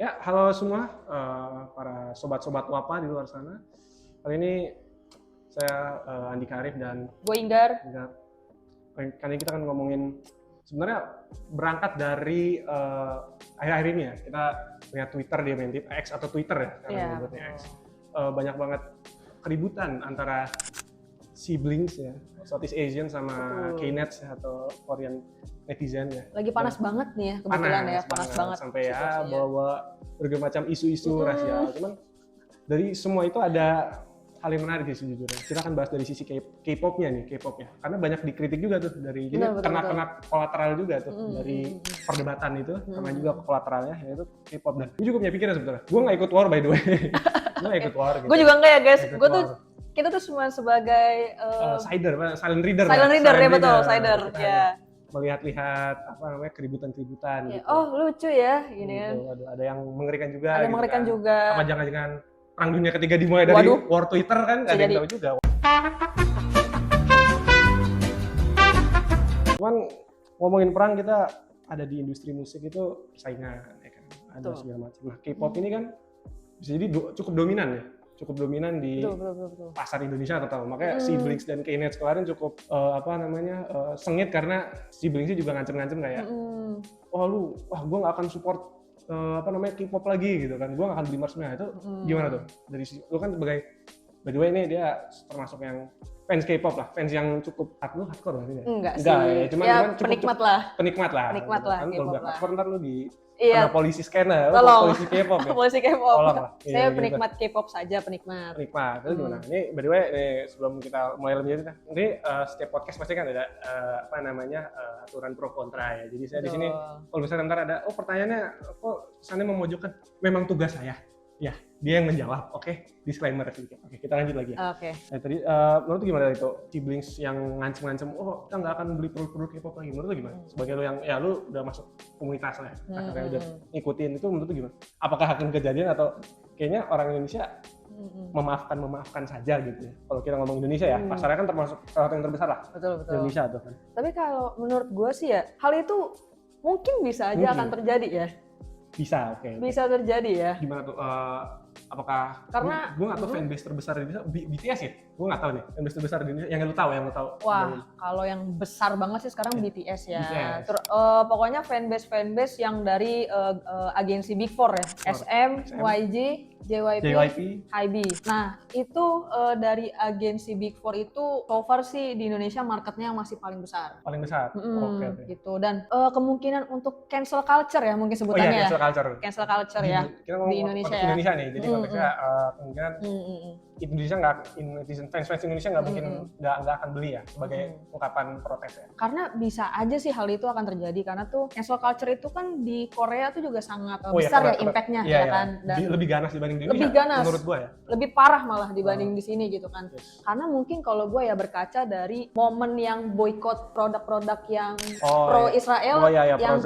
Ya, halo semua para sobat-sobat Wapa di luar sana. Kali ini saya Andika Arif dan Gue Inggar. Kali ini kita akan ngomongin sebenarnya berangkat dari akhir-akhir ini ya. Kita lihat Twitter dia main X atau Twitter ya, karena nyebutnya X. Banyak banget keributan antara siblings ya, Southeast Asian sama K-Nets ya, atau Korean netizen ya. Lagi panas banget nih ya kebetulan panas banget sampai ya bawa berbagai macam isu-isu rasial. Cuman dari semua itu ada hal yang menarik sih sejujurnya. Kita akan bahas dari sisi K-pop-nya nih, K-pop-nya. Karena banyak dikritik juga tuh dari jadi kena kolateral juga tuh dari perdebatan itu, karena juga kolateralnya yaitu K-pop. Dan gue juga punya pikiran sebetulnya. Gue nggak ikut war by the way. Gue nggak ikut war gitu. Gue juga enggak ya guys. Gue tuh kita tuh cuma sebagai silent reader ya betul, cider ya. Melihat-lihat apa namanya keributan-keributan gitu. Oh lucu ya gini kan. Ada yang mengerikan juga. Ada yang mengerikan juga. Apa jangan-jangan perang dunia ketiga dimulai dari war Twitter kan? Nggak ada yang tahu juga. Cuman ngomongin perang, kita ada di industri musik itu persaingan ya kan. Ada segala macam. Nah K-pop ini kan bisa jadi cukup dominan ya. Cukup dominan di pasar Indonesia atau makanya Siblings dan K-Nets kemarin cukup sengit karena Siblingsnya juga ngancem-ngancem kayak wah gue nggak akan support K-pop lagi gitu kan, gue nggak akan beli merch-nya. Itu gimana tuh dari lu kan sebagai, by the way ini dia termasuk yang fans K-pop lah, fans yang cukup hardcore berarti ya? Enggak sih, ya, cuman penikmat lah kan kalau udah hardcore ntar lu di iya. polisi skena, polisi K-pop ya? Polisi K-pop. Saya gitu. penikmat K-pop saja, penikmat. Itu gimana? Ini by the way, sebelum kita mulai lebih lanjut, nanti setiap podcast pasti kan ada aturan pro kontra ya. Jadi saya di sini kalau misalnya ntar ada pertanyaannya kok kesannya memojokkan, memang tugas saya. Ya, dia yang menjawab. Oke, disclaimer sedikit. Oke, kita lanjut lagi ya. Oke. Nah, tadi menurut gimana itu siblings yang ngancem-ngancem, kita nggak akan beli produk K-pop lagi. Menurut lu gimana? Sebagai lu yang lu udah masuk komunitas lah, kayak udah ngikutin itu, menurut lu gimana? Apakah akan kejadian atau kayaknya orang Indonesia memaafkan saja gitu ya? Kalau kita ngomong Indonesia ya, pasarnya kan termasuk salah satu yang terbesar lah. Betul. Indonesia tuh kan. Tapi kalau menurut gue sih ya, hal itu mungkin bisa aja akan terjadi ya. Bisa, oke. Bisa terjadi ya. Gimana tuh? Apakah karena gue nggak tahu fanbase terbesar di Indonesia BTS ya? Gue nggak tahu nih fanbase terbesar di Indonesia yang lu tahu. Wah, kalau yang besar banget sih sekarang BTS ya. Pokoknya fanbase yang dari agensi Big Four ya, SM, YG, JYP, HYBE. Nah itu dari agensi Big Four itu so far sih di Indonesia marketnya masih paling besar. Paling besar. Oke. Gitu. Dan kemungkinan untuk cancel culture ya mungkin sebutannya. Cancel culture ya di Indonesia ya. Indonesia nih. Jadi konteksnya kemungkinan Indonesia fans Indonesia nggak mungkin nggak akan beli ya sebagai ungkapan protes ya. Karena bisa aja sih hal itu akan terjadi karena tuh cancel culture itu kan di Korea tuh juga sangat besar ya impact-nya ya kan. Dan lebih ganas dibanding di Indonesia. Lebih ganas. Menurut gue ya. Lebih parah malah dibanding di sini gitu kan. Karena mungkin kalau gue ya berkaca dari momen yang boykot produk-produk yang pro Israel yang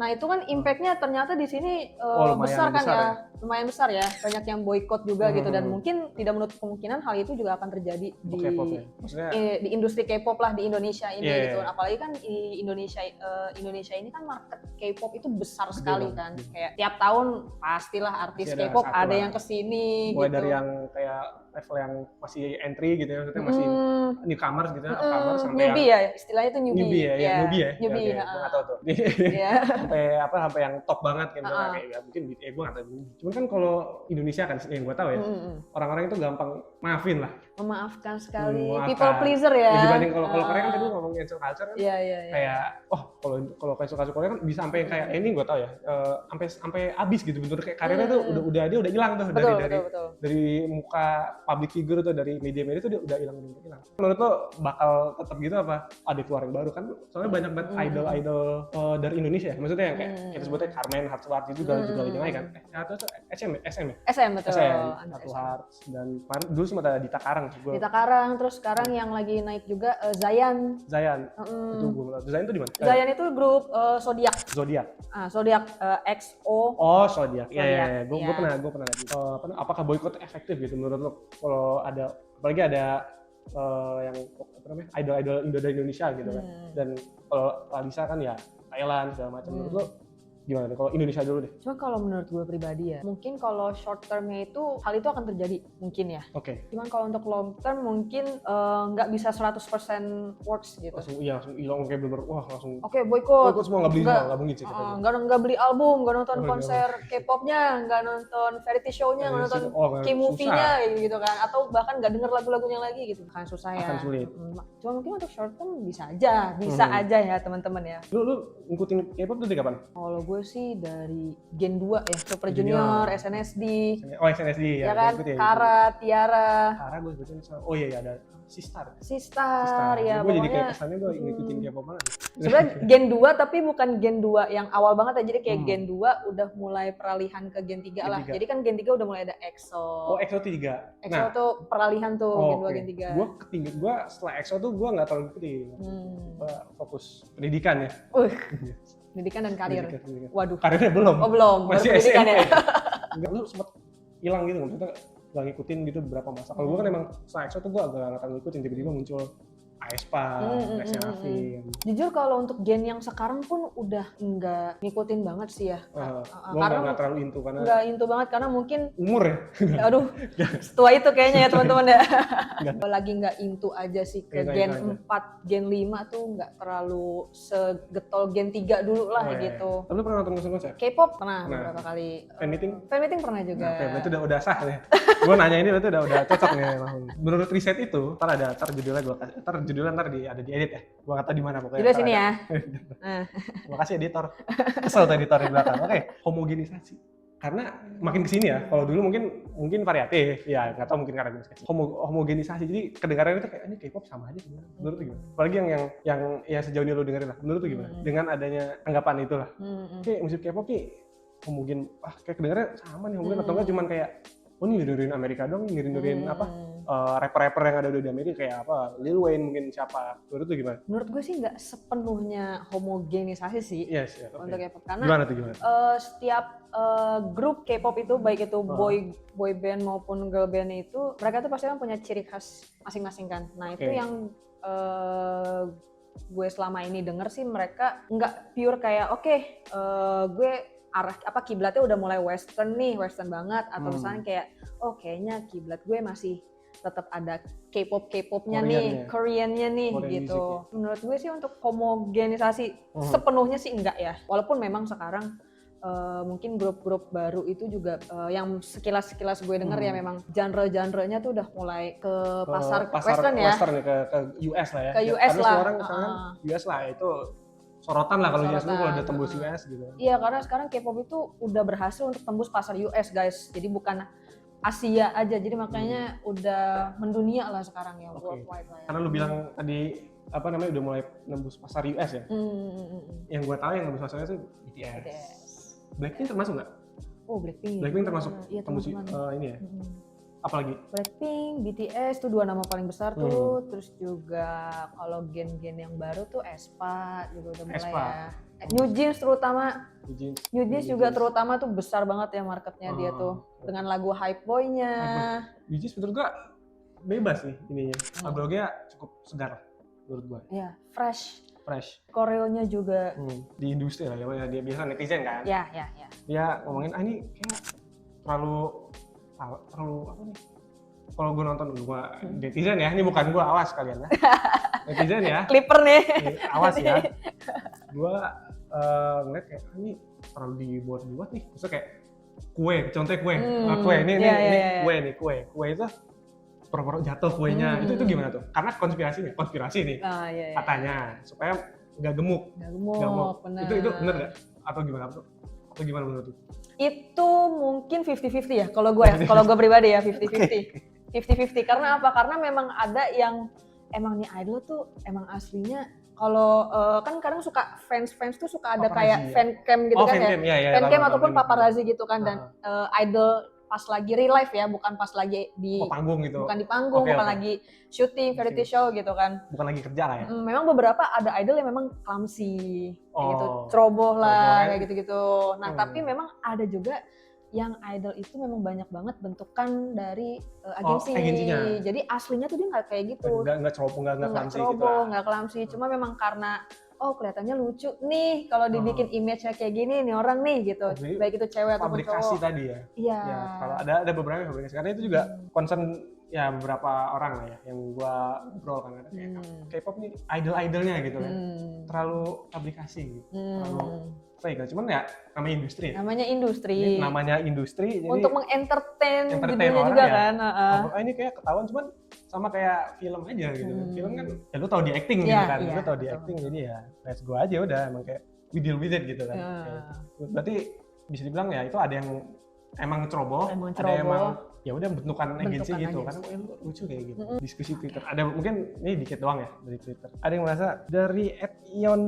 nah itu kan impact-nya ternyata di sini besar kan ya. Lumayan besar ya, banyak yang boykot juga gitu, dan mungkin tidak menutup kemungkinan hal itu juga akan terjadi di industri K-pop lah di Indonesia ini gitu. Apalagi kan di Indonesia ini kan market K-pop itu besar sekali kan. Kayak tiap tahun pastilah artis K-pop ada yang kesini mulai gitu. Dari yang kayak level yang masih entry gitu ya, maksudnya masih newcomers gitu, upcomers sampai newbie yang ya, istilahnya itu newbie. Newbie ya. Gue nggak tahu tuh. sampai yang top banget kan, kayak ya mungkin gue nggak tahu. Cuman kan kalau Indonesia kan yang gue tahu ya, orang-orang itu gampang maafin lah. Memaafkan sekali, people pleaser ya. Dibanding kalau Korea kan tadi lu ngomong cancel culture kan, kayak kalau cancel culture Korea kan bisa sampai kayak ini gue tahu ya, sampai habis gitu, bener kayak karirnya tuh dia udah hilang tuh dari muka public figure tuh, dari media-media tuh dia udah hilang. Menurut lo bakal tetap gitu apa ada keluar yang baru kan? Soalnya banyak banget idol dari Indonesia ya, maksudnya yang kayak kita sebutnya Carmen, Hearts juga lagi naik kan. SM betul. Hearts dan dulu sempat ada Dita Karang. Dita Karang, terus sekarang yang lagi naik juga Zayan. Itu gue Zayan itu di mana? Zayan itu grup Zodiac. Zodiac XO. Zodiac. Iya. Gue pernah lihat. Apakah boykot efektif gitu menurut lo? Kalau ada, apalagi ada yang idol dari Indonesia gitu kan. Dan kalau Lalisa kan ya Thailand segala macam. Menurut lo Gimana nih? Kalau Indonesia dulu deh. Cuma kalau menurut gue pribadi ya, mungkin kalau short termnya itu hal itu akan terjadi mungkin ya. Oke. Cuman kalau untuk long term mungkin nggak bisa 100% works gitu. Langsung hilang kayak bener wah langsung. Oke, boykot. Boykot semua nggak mungkin sih. Nggak beli album, nggak nonton konser K-popnya, nggak nonton variety show-nya, nggak nonton K-movie-nya gitu kan. Atau bahkan nggak denger lagu-lagunya lagi gitu. Akan susah ya. Akan sulit. Cuma mungkin untuk short term bisa aja ya teman-teman ya. Lu ngikutin K-pop tuh dari kapan? Kalau gue sih dari Gen 2 ya, Super Junior, SNSD. Oh, SNSD ya kan, Kara, Tiara. Kara gue ikutin. Oh iya ada Sistar ya. Gue jadi kayak kesannya gue ngikutin K-pop banget. Sebenarnya Gen 2 tapi bukan Gen 2 yang awal banget ya. Jadi kayak Gen 2 udah mulai peralihan ke Gen 3 lah. Jadi kan Gen 3 udah mulai ada EXO. Oh, EXO 3. EXO tuh peralihan tuh Gen 2 Gen 3. Gue setelah EXO tuh gue nggak terlalu ngikutin. Gue fokus pendidikan ya. Pendidikan dan karir. Pendidikan. Waduh. Karirnya belum. Oh belum. Masih SMP ya. Enggak, lu sempet hilang gitu, maksudnya gak ngikutin gitu beberapa masa. Kalau gue kan emang setelah EXO tuh gue agak gak ngikutin, tiba-tiba muncul aespa, Raffi. Jujur kalau untuk gen yang sekarang pun udah nggak ngikutin banget sih ya. Karena nggak terlalu into karena nggak into banget karena mungkin umur ya. Aduh, setua itu kayaknya ya teman-teman ya. Lagi nggak into aja sih ke gen 4, gen 5 tuh nggak terlalu segetol gen 3 dulu lah gitu. Tapi lu pernah nonton konser? K-pop pernah beberapa kali. Fan meeting pernah juga. Nah, itu udah sah nih. Gue nanya ini berarti udah cocok nih. Menurut riset itu, ntar judulnya gue kasih. Judulnya ntar ada di edit ya. Gua kata di mana pokoknya. Judul sini ya. Terima kasih editor. Kesel tuh editor di belakang. Oke, homogenisasi. Karena makin kesini ya, kalau dulu mungkin variatif, ya nggak tahu mungkin karena gue kecil. Homogenisasi, jadi kedengarannya itu kayak ini K-pop sama aja sebenarnya. Menurut lu gimana? Apalagi yang sejauh ini lu dengerin lah. Menurut lu gimana? Dengan adanya anggapan itulah. Kayak musik K-pop nih homogen, kayak kedengarannya sama nih homogen atau enggak cuman kayak ini dengerin Amerika dong, dengerin rapper-rapper yang ada di Amerika kayak apa, Lil Wayne mungkin siapa, menurut lu gimana? Menurut gue sih nggak sepenuhnya homogenisasi sih untuk K-pop karena gimana? Setiap grup K-pop itu baik itu boy band maupun girl band itu mereka tuh pasti kan punya ciri khas masing-masing kan. Nah itu yang gue selama ini denger sih mereka nggak pure kayak gue arah kiblatnya udah mulai western banget atau misalnya kayak kayaknya kiblat gue masih tetap ada K-popnya nih, Koreannya nih gitu. Menurut gue sih untuk homogenisasi sepenuhnya sih enggak ya. Walaupun memang sekarang mungkin grup-grup baru itu juga yang sekilas gue denger ya memang genre-genrenya tuh udah mulai ke pasar western ya. Western ke US lah ya. Ke US lah. Sekarang US lah itu sorotan lah kalau US lu kalau udah tembus US gitu. Iya, karena sekarang K-pop itu udah berhasil untuk tembus pasar US guys. Jadi bukan Asia aja, jadi makanya udah mendunia lah sekarang ya, worldwide lah ya. Karena lu bilang tadi udah mulai nembus pasar US ya. Yang gue tahu yang nembus pasar US itu BTS. Blackpink termasuk nggak? Oh Blackpink termasuk tembus ini ya. Apalagi? Blackpink, BTS tuh 2 nama paling besar tuh. Terus juga kalau gen-gen yang baru tuh aespa juga udah mulai ya. New Jeans terutama. New Jeans juga terutama tuh besar banget ya marketnya dia tuh. Dengan lagu Hype Boy-nya. New Jeans menurut gua bebas nih ininya. Lagu-lagunya cukup segar menurut gua. Iya, fresh. Koreonya juga. Di industri lah ya, dia biasa netizen kan. Iya. Dia ngomongin ini kayak terlalu apa nih? Kalau gue nonton netizen ya, ini bukan gue, awas kalian ya. Netizen ya. Clipper nih. Awas ya. Gue ngeliat kayak ini terlalu dibuat nih. Maksudnya kayak contohnya kue. Kue itu pura-pura jatuh kuenya. Itu gimana tuh? Karena konspirasi nih. Katanya supaya nggak gemuk. Bener. Itu bener nggak? Atau gimana menurut lu? Itu mungkin 50-50 ya kalau gue pribadi ya 50-50. 50-50 karena apa? Karena memang ada yang emang nih idol tuh emang aslinya kalau kan kadang suka fans tuh suka ada kayak fancam gitu kan ya. Fancam ataupun paparazzi gitu kan dan idol pas lagi real life ya, bukan pas lagi di panggung gitu. Bukan di panggung, bukan lagi syuting, variety show gitu kan. Bukan lagi kerja lah ya. Memang beberapa ada idol yang memang clumsy gitu, ceroboh lah kayak gitu-gitu. Nah, tapi memang ada juga yang idol itu memang banyak banget bentukan dari agensinya. Jadi aslinya tuh dia nggak kayak gitu. Nggak ceroboh, nggak clumsy gitu. Nggak clumsy. Cuma memang karena oh kelihatannya lucu nih kalau dibikin image-nya kayak gini nih orang nih gitu. Baik itu cewek ataupun cowok. Fabrikasi tadi ya. Iya. Ya, kalau ada beberapa fabrikasi karena itu juga concern ya beberapa orang lah ya yang gua ngobrol kan ada kayak K-pop nih idol-idolnya gitu kan. Terlalu fabrikasi gitu. Terlalu fake. Cuman ya namanya industri. Namanya industri. Namanya industri jadi untuk mengentertain judulnya juga ya. kan. Ini kayak ketahuan cuman sama kayak film aja gitu. Film kan ya lu tahu di acting gitu kan. Lu tahu di acting jadi ya let's go aja udah emang kayak we deal with it gitu kan. Berarti bisa dibilang ya itu ada yang emang ceroboh, ada yang emang ya udah bentukan agensi gitu karena lu lucu kayak gitu. Diskusi Twitter. Ada mungkin ini dikit doang ya dari Twitter. Ada yang merasa dari @Ion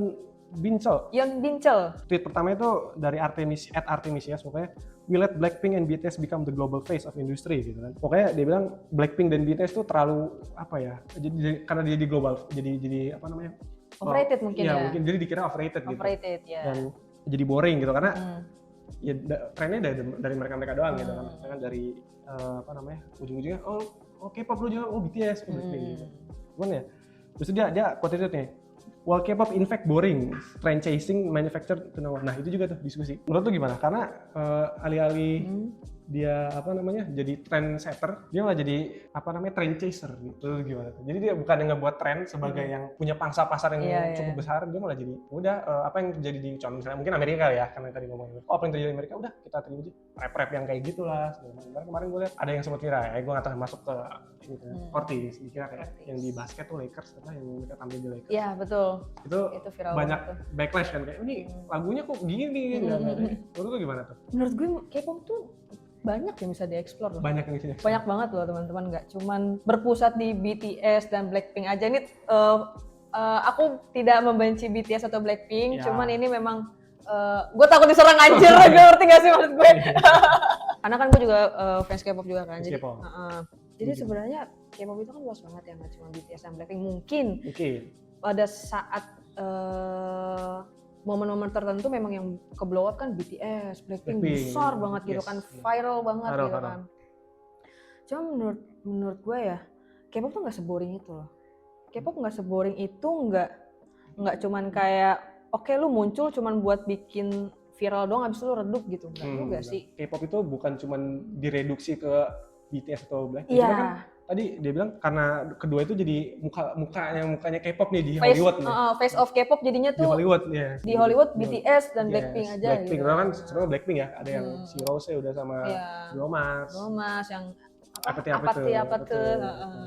Bincel. Tweet pertama itu dari @Artemisias pokoknya we let Blackpink and BTS become the global face of industry gitu kan. Pokoknya dia bilang Blackpink dan BTS tuh terlalu apa ya? Jadi karena dia di global jadi apa namanya? Overrated mungkin ya. Iya, mungkin jadi dikira overrated gitu. Ya. Dan jadi boring gitu karena ya trennya dari mereka doang gitu kan. Misalkan dari apa namanya? Ujung-ujungnya oh K-pop lu juga BTS Blackpink gitu. Cuman ya terus dia quote itu nih. While K-pop in fact boring, trend chasing, manufactured to no one. Nah itu juga tuh diskusi. Menurut lu gimana? Karena alih-alih dia apa namanya jadi trend setter, dia malah jadi apa namanya trend chaser gitu. Gimana tuh? Jadi dia bukan yang ngebuat trend sebagai yang punya pangsa pasar yang cukup besar, dia malah jadi udah apa yang terjadi di contoh misalnya mungkin Amerika ya, karena tadi ngomongin apa yang terjadi di Amerika udah kita terima aja rap yang kayak gitulah. Kemarin gue lihat ada yang sempat viral ya, gue nggak tahu masuk ke Ortiz, dikira kayak yang di basket tuh Lakers apa yang mereka tampil di Lakers. Iya betul. Itu viral banyak banget backlash kan kayak ini lagunya kok gini menurut lu gimana tuh? Menurut gue K-pop tuh banyak yang bisa dieksplor loh. Banyak yang bisa dieksplor. Banyak banget loh teman-teman, nggak cuman berpusat di BTS dan Blackpink aja. Ini aku tidak membenci BTS atau Blackpink, cuman ini memang gue takut diserang anjir, gue ngerti gak sih maksud gue? Karena kan gue juga fans K-pop juga kan, jadi sebenarnya K-pop itu kan luas banget ya, nggak cuma BTS dan Blackpink. Mungkin pada saat momen-momen tertentu memang yang ke blow up kan BTS, Blackpink besar banget gitu kan, viral banget gitu kan. Cuma menurut gue ya, K-pop tuh nggak seboring itu loh. K-pop nggak seboring itu, nggak cuman kayak oke lu muncul cuman buat bikin viral doang habis itu lu redup gitu, nggak juga sih. K-pop itu bukan cuman direduksi ke BTS atau Blackpink, kan tadi dia bilang karena kedua itu jadi mukanya K-pop nih di Hollywood nih. Face of K-pop jadinya tuh di Hollywood ya. Di Hollywood BTS dan Blackpink aja Blackpink gitu. Kan sebenarnya Blackpink ya, ada yang si Rose udah sama Bruno Mars yang APT.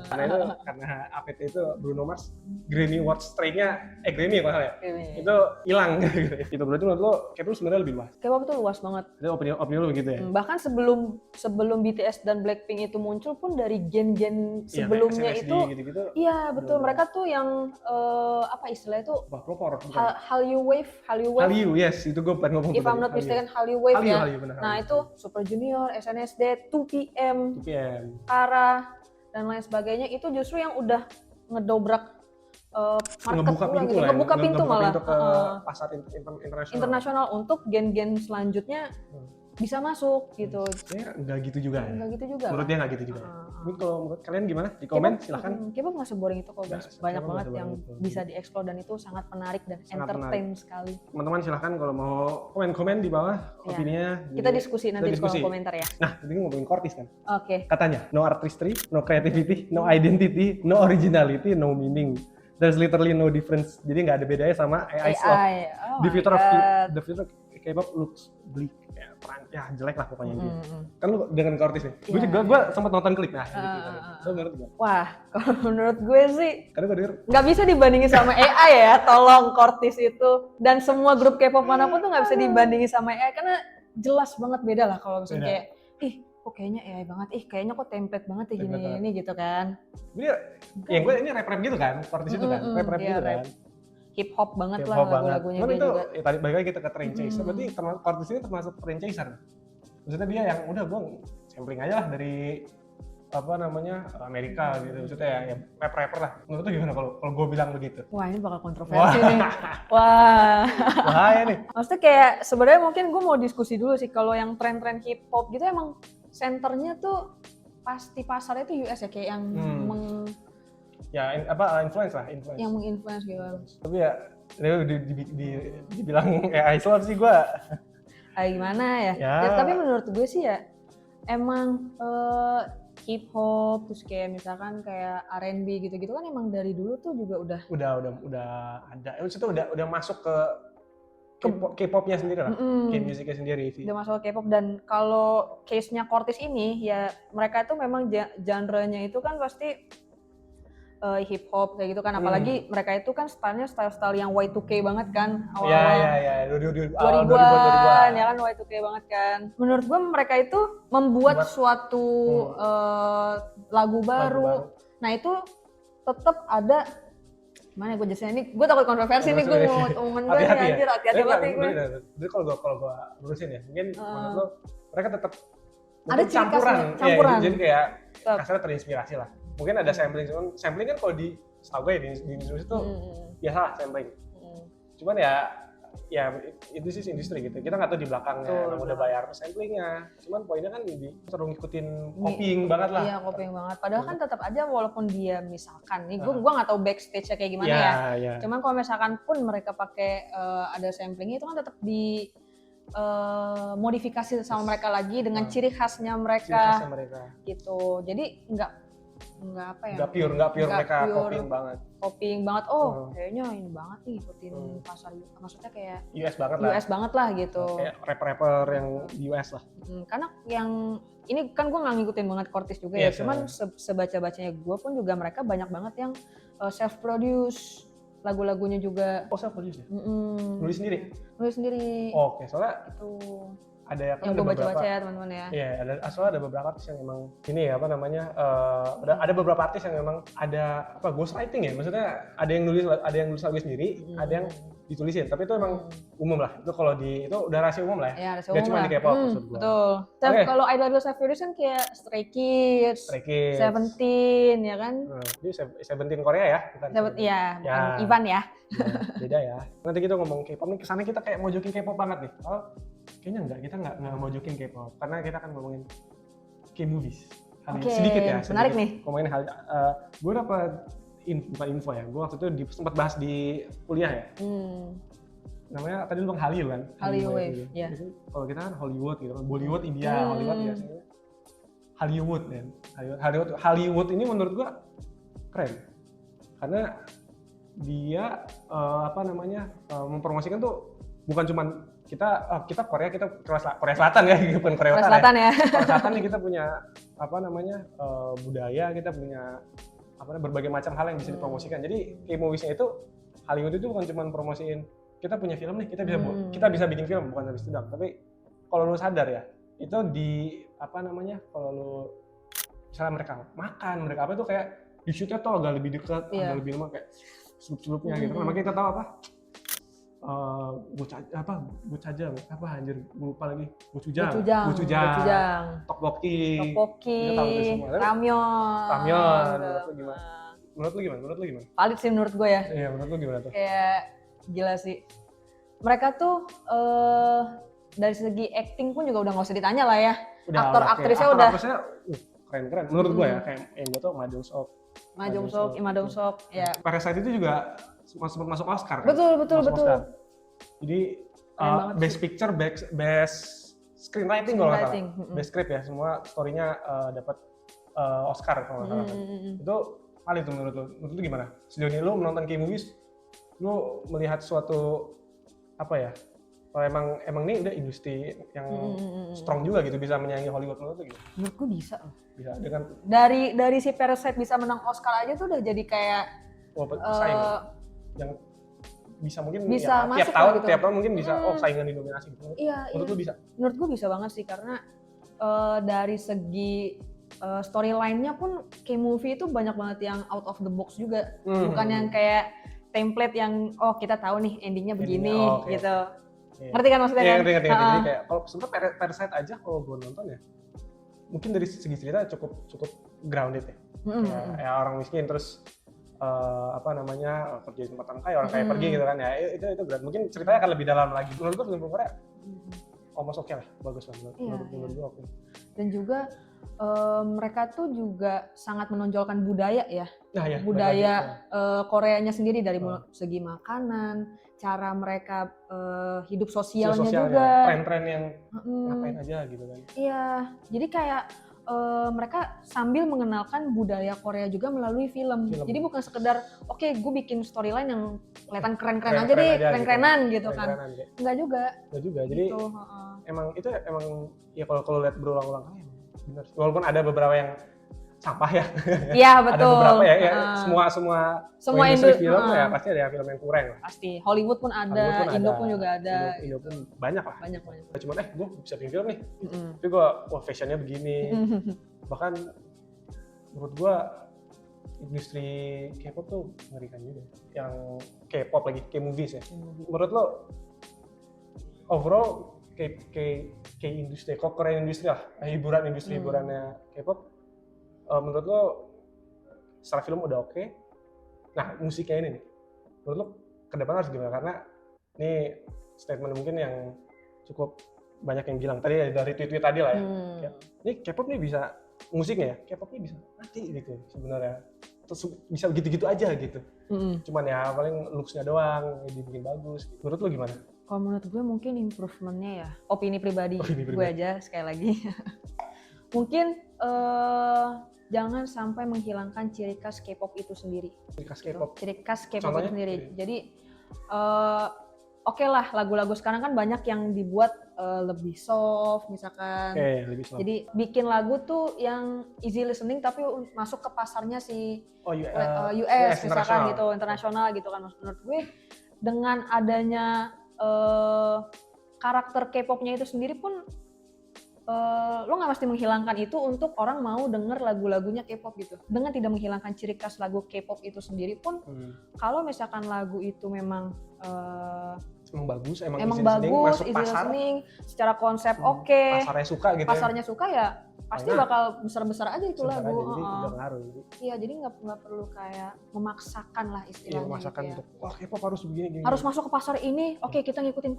Karena itu karena APT itu Bruno Mars Grammy Award streak-nya Grammy kalau ya. Itu hilang gitu. Itu berarti menurut lo K-pop sebenarnya lebih luas. K-pop itu luas banget. Itu opini lo begitu ya. Bahkan sebelum BTS dan Blackpink itu muncul pun dari gen-gen sebelumnya itu gitu-gitu. Iya, betul. Mereka tuh yang apa istilahnya itu? Hallyu Wave. Yes, itu gue pengen ngomong. If I'm not mistaken Hallyu Wave ya. Nah, Hallyu. itu Super Junior, SNSD, 2PM. Kara dan lain sebagainya itu justru yang udah ngedobrak market ngebuka pintu malah ke pasar internasional untuk gen-gen selanjutnya bisa masuk gitu. Ya nggak gitu juga. Menurut dia nggak gitu juga. Mungkin kalau menurut kalian gimana? Di komen silahkan. K-pop nggak seboring itu kok, banyak banget yang bisa dieksplor dan itu sangat menarik dan entertain sekali. Teman-teman silahkan kalau mau komen-komen di bawah opininya. Kita diskusi nanti di kolom komentar ya. Nah, ini ngomongin Cortis kan. Oke. Katanya no artistry, no creativity, no identity, no originality, no meaning. There's literally no difference. Jadi nggak ada bedanya sama AI. The future of K-pop looks bleak, ya jelek lah pokoknya gitu. Kan lu dengan Cortis nih, gue sempat nonton klipnya. Menurut gue. Wah, kalau menurut gue sih, karena gue denger nggak bisa dibandingin sama AI ya, tolong Cortis itu. Dan semua grup K-pop manapun tuh nggak bisa dibandingin sama AI karena jelas banget beda lah kalau misalnya kayak, kok kayaknya AI banget, kayaknya kok template banget ya gini ini gitu kan. Ini gue ini rap gitu kan, Cortis itu kan, rap gitu kan. Hip hop banget lah lagu-lagunya dia itu, juga. Tadi balik lagi kita ke trend chaser, berarti Cortis ini termasuk trend chaser. Maksudnya dia yang udah gue sampling aja lah dari apa namanya Amerika gitu, maksudnya ya rapper lah. Menurut lu gimana kalau gue bilang begitu? Wah ini bakal kontroversi nih. Wah. Bahaya nih. Maksudnya kayak sebenarnya mungkin gue mau diskusi dulu sih, kalau yang tren-tren hip hop gitu emang senternya tuh pasti pasarnya tuh US ya, kayak yang influence lah. Yang menginfluence gitu. Tapi ya dibilang AI Islam sih gue. Gimana ya? Tapi menurut gue sih ya emang hip hop terus kayak misalkan kayak R&B gitu-gitu kan emang dari dulu tuh juga udah ada. Itu udah masuk ke K-popnya sendiri lah, K-musicnya sendiri. Udah masuk ke K-pop. Dan kalau case-nya Cortis ini ya mereka tuh memang genre-nya itu kan pasti hip hop kayak gitu kan, apalagi mereka itu kan style yang Y2K banget kan, awal-awal 2000-an ya kan, Y2K banget kan. Menurut gue mereka itu membuat suatu lagu baru. Nah itu tetap ada, gimana gue jelasin ini, gue takut kontroversi nih, gue mau ngomong gue nih anjir, hati-hati banget gue. Jadi kalau gue lurusin ya, mungkin menurut lo mereka tetap ada campuran. Jadi kayak kasarnya terinspirasi lah. Mungkin ada sampling kan kalau di setahu gue ya, di industri itu biasa lah sampling. Cuman ya itu sih industri gitu. Kita nggak tahu di belakangnya yang udah bayar samplingnya. Cuman poinnya kan seru ngikutin copying banget lah. Iya, copying banget. Padahal kan tetap aja walaupun dia misalkan nih, gue nggak tahu backstage-nya kayak gimana ya. Cuman kalau misalkan pun mereka pakai ada samplingnya itu kan tetap di modifikasi sama mereka lagi dengan ciri khasnya mereka. Gitu. Jadi nggak pure mereka copying banget. Kayaknya ini banget nih ikutin pasar, maksudnya kayak US banget lah gitu. Kayak rapper yang di US lah. Karena yang ini kan gue nggak ngikutin banget Cortis juga ya. Cuman sebaca-bacanya gue pun juga mereka banyak banget yang self produce lagu-lagunya juga. Self produce ya? Nulis sendiri. Oke, soalnya itu ada yang gue baca-baca ya teman-teman ya. Iya, ada beberapa artis yang memang ini ya ada beberapa artis yang memang ada ghostwriting ya, maksudnya ada yang nulis lagu sendiri, ada yang ditulisin, tapi itu emang umum lah. Itu kalau itu udah rahasia umum lah ya. Rahasia umum cuma di K-pop maksud gue. Betul. Tapi kalau idol self produce kan kayak Stray Kids, Seventeen ya kan. Ini Seventeen Korea ya, bukan? Bukan Ivan ya. Beda ya. Nanti kita ngomong K-pop nih, kesannya kita kayak mojokin K-pop banget nih. Kayaknya kita nggak mojokin K-pop, karena kita akan ngomongin K-movies. Sedikit ya. Menarik nih. Ngomongin hal, gue dapat bukan info ya, gue waktu itu sempat bahas di kuliah ya. Namanya tadi lu bilang Hallyu kan? Hallyu Wave, ya. Kalau kita kan Hollywood gitu, Bollywood, India, Hollywood biasanya. Hollywood ini menurut gue keren, karena dia mempromosikan tuh bukan cuman kita Korea Selatan ya, bukan Korea Selatan ya. Korea Selatan nih kita punya budaya, kita punya berbagai macam hal yang bisa dipromosikan. Jadi K-movies-nya itu Hollywood itu bukan cuma promosiin kita punya film nih, kita bisa bikin film, bukan habis itu doang. Tapi kalau lu sadar ya, itu kalau lu misalnya mereka makan, mereka itu kayak di shoot-nya tuh agak lebih dekat, agak lebih lama kayak celup-celupnya gitu. Makanya kita tahu Gochujang, tteokbokki, ramyeon. Menurut lu gimana? Valid sih menurut gue ya. Iya, menurut lu gimana tuh? Kayak gila sih. Mereka tuh dari segi acting pun juga udah nggak usah ditanya lah ya. Aktor-aktrisnya udah keren. Menurut gue ya, kayak yang gue tuh Ma Jong-sok, ya. Parasite itu juga sempat masuk Oscar kan? Betul. Oscar. Jadi best picture, best screenwriting kalau nggak salah, best script ya, semua story-nya dapat Oscar kalau nggak salah. Itu paling tuh menurut lu gimana? Sejauh ini lu menonton K-movies, lu melihat suatu kalau emang ini udah industri yang strong juga gitu, bisa menyaingi Hollywood, menurut lu gimana? Menurut gue bisa loh. Bisa dengan dari si Parasite bisa menang Oscar aja tuh udah jadi kayak saing yang bisa mungkin bisa ya, tiap tahun mungkin bisa saingan di nominasi gitu. Iya, menurut lu bisa? Menurut gue bisa banget sih, karena dari segi storyline-nya pun K-movie itu banyak banget yang out of the box juga. Bukan yang kayak template yang kita tahu nih endingnya begini gitu. Ngerti kan maksudnya? Iya, ngerti. Jadi kayak kalau sebenarnya Parasite aja kalau gue nonton ya, mungkin dari segi cerita cukup grounded ya. Ya orang miskin terus kerja di tempat orang kaya, orang kaya pergi gitu kan ya, itu berat. Mungkin ceritanya akan lebih dalam lagi. Menurut gue film Korea almost oke lah, bagus lah menurut gue oke. Dan juga mereka tuh juga sangat menonjolkan budaya ya. Nah, ya budaya Koreanya sendiri dari segi makanan, cara mereka hidup sosialnya juga. Tren-tren yang ngapain aja gitu kan. Iya, jadi kayak mereka sambil mengenalkan budaya Korea juga melalui film. Jadi bukan sekedar oke, gue bikin storyline yang kelihatan keren-keren aja deh, keren-kerenan gitu kan. Enggak juga. Jadi gitu, emang itu emang ya kalau lihat berulang-ulang kali benar. Walaupun ada beberapa yang sampah ya. Iya, betul. Ada beberapa ya semua industri film ya pasti ada film yang kurang lah. Pasti. Hollywood pun ada, Indo pun juga ada. Indo pun banyak lah. Banyak. Cuman gue bisa bikin film nih. Tapi gue fashionnya begini. Bahkan menurut gue industri K-pop tuh mengerikan juga. Yang K-pop lagi, K-movies ya. Menurut lo overall K-industri, Korean industri lah, hiburannya K-pop, menurut lo secara film udah oke. Nah, musiknya ini nih, menurut lo ke depan harus gimana? Karena ini statement mungkin yang cukup banyak yang bilang tadi dari tweet-tweet tadi lah ya. Ini K-pop nih bisa, musiknya ya, K-pop nih bisa mati gitu sebenarnya. Terus bisa gitu-gitu aja gitu. Cuman ya paling looks-nya doang, dibikin bagus. Menurut lo gimana? Kalau menurut gue mungkin improvementnya ya, opini pribadi gue aja sekali lagi. Mungkin jangan sampai menghilangkan ciri khas K-pop itu sendiri. Ciri khas K-pop itu sendiri. Jadi oke lah, lagu-lagu sekarang kan banyak yang dibuat lebih soft misalkan. Lebih soft. Jadi bikin lagu tuh yang easy listening tapi masuk ke pasarnya si US misalkan gitu, internasional gitu kan. Menurut gue dengan adanya karakter K-popnya itu sendiri pun lo nggak mesti menghilangkan itu untuk orang mau denger lagu-lagunya K-pop gitu. Dengan tidak menghilangkan ciri khas lagu K-pop itu sendiri pun, kalau misalkan lagu itu memang bagus, easy listening, secara konsep pasarnya suka gitu. Pasarnya suka ya pasti bakal besar-besar aja itu lagu. Iya, jadi nggak perlu kayak memaksakan lah istilahnya. Iya, memaksakan gitu ya. untuk wah K-pop harus begini. Harus masuk ke pasar ini. Oke, kita ngikutin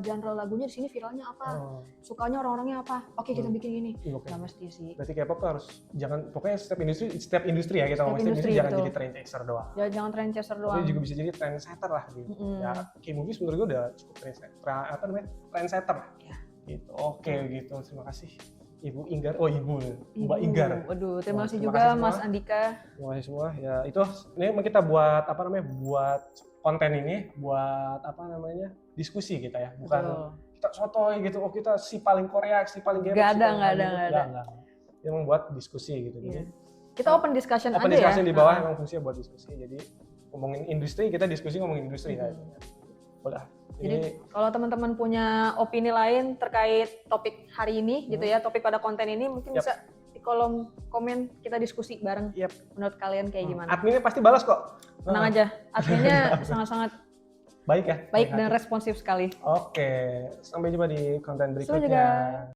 genre lagunya di sini viralnya apa? Sukanya orang-orangnya apa? Oke, kita bikin ini. Nggak mesti sih. Berarti K-pop harus pokoknya setiap industri ya kita ngomongin industri jangan jadi trend chaser doang. Ya, jangan trend chaser doang. Tapi juga bisa jadi trend setter lah gitu. Ya, K-movies menurut gue udah cukup trend setter lah. Ya. Gitu. Oke, gitu. Terima kasih Ibu Inggar. Mbak Inggar. Waduh, terima kasih juga Mas Andika. Terima kasih semua. Ya, itu ini kita buat buat konten ini buat diskusi kita ya. Bukan kita sotoy gitu. Kita si paling Korea, si paling K-pop. Gak ada. Ini memang buat diskusi gitu. Jadi kita open discussion aja ya. Open discussion di bawah emang fungsinya buat diskusi. Jadi ngomongin industri, kita diskusi ngomongin industri kan. Udah. Jadi kalau teman-teman punya opini lain terkait topik hari ini gitu ya, topik pada konten ini mungkin bisa di kolom komen kita diskusi bareng. Menurut kalian kayak gimana? Adminnya pasti balas kok. Tenang aja, adminnya sangat-sangat baik ya. Baik dan responsif sekali. Oke, sampai jumpa di konten berikutnya.